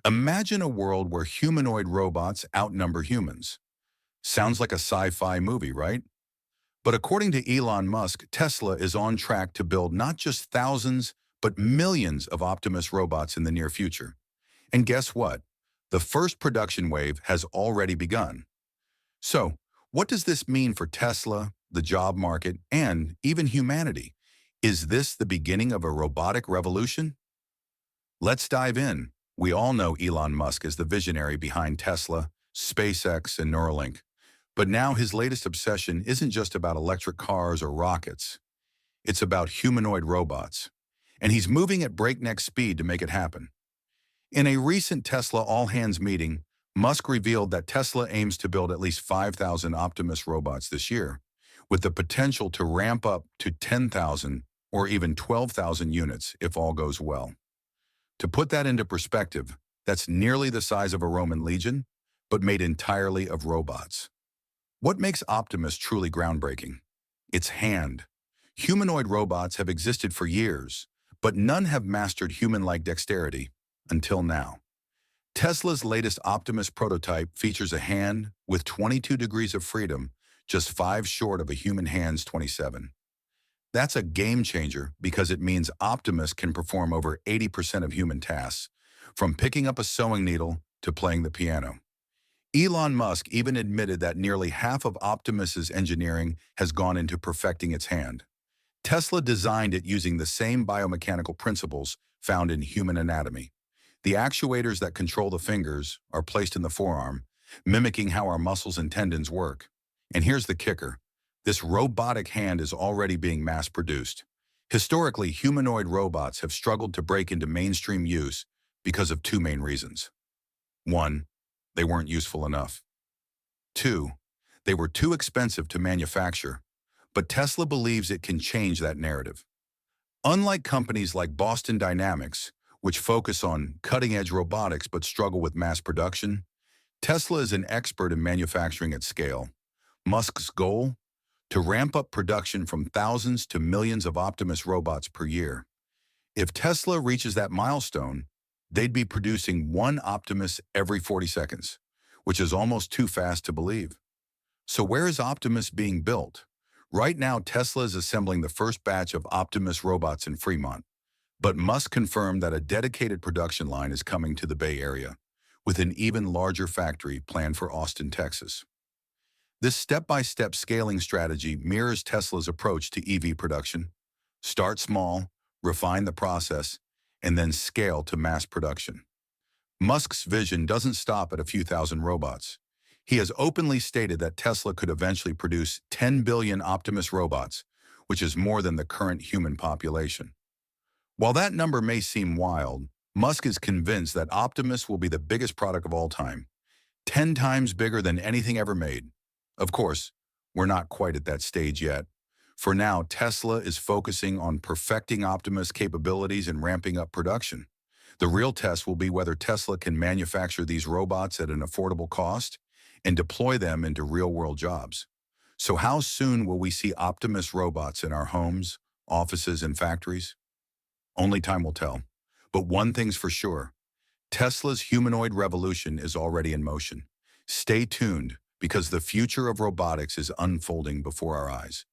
Imagine a world where humanoid robots outnumber humans. Sounds like a sci-fi movie, right? But according to Elon Musk, Tesla is on track to build not just thousands, but millions of Optimus robots in the near future. And guess what? The first production wave has already begun. So, what does this mean for Tesla, the job market, and even humanity? Is this the beginning of a robotic revolution? Let's dive in. We all know Elon Musk as the visionary behind Tesla, SpaceX, and Neuralink. But now his latest obsession isn't just about electric cars or rockets. It's about humanoid robots. And he's moving at breakneck speed to make it happen. In a recent Tesla all-hands meeting, Musk revealed that Tesla aims to build at least 5,000 Optimus robots this year, with the potential to ramp up to 10,000 or even 12,000 units if all goes well. To put that into perspective, that's nearly the size of a Roman legion, but made entirely of robots. What makes Optimus truly groundbreaking? Its hand. Humanoid robots have existed for years, but none have mastered human-like dexterity until now. Tesla's latest Optimus prototype features a hand with 22 degrees of freedom, just 5 short of a human hand's 27. That's a game changer because it means Optimus can perform over 80% of human tasks, from picking up a sewing needle to playing the piano. Elon Musk even admitted that nearly half of Optimus's engineering has gone into perfecting its hand. Tesla designed it using the same biomechanical principles found in human anatomy. The actuators that control the fingers are placed in the forearm, mimicking how our muscles and tendons work. And here's the kicker. This robotic hand is already being mass-produced. Historically, humanoid robots have struggled to break into mainstream use because of two main reasons. 1. They weren't useful enough. 2. They were too expensive to manufacture. But Tesla believes it can change that narrative. Unlike companies like Boston Dynamics, which focus on cutting-edge robotics but struggle with mass production, Tesla is an expert in manufacturing at scale. Musk's goal? To ramp up production from thousands to millions of Optimus robots per year. If Tesla reaches that milestone, they'd be producing one Optimus every 40 seconds, which is almost too fast to believe. So where is Optimus being built? Right now, Tesla is assembling the first batch of Optimus robots in Fremont, but Musk confirmed that a dedicated production line is coming to the Bay Area, with an even larger factory planned for Austin, Texas. This step-by-step scaling strategy mirrors Tesla's approach to EV production. Start small, refine the process, and then scale to mass production. Musk's vision doesn't stop at a few thousand robots. He has openly stated that Tesla could eventually produce 10 billion Optimus robots, which is more than the current human population. While that number may seem wild, Musk is convinced that Optimus will be the biggest product of all time, 10 times bigger than anything ever made. Of course, we're not quite at that stage yet. For now, Tesla is focusing on perfecting Optimus capabilities and ramping up production. The real test will be whether Tesla can manufacture these robots at an affordable cost and deploy them into real-world jobs. So how soon will we see Optimus robots in our homes, offices, and factories? Only time will tell. But one thing's for sure. Tesla's humanoid revolution is already in motion. Stay tuned, because the future of robotics is unfolding before our eyes.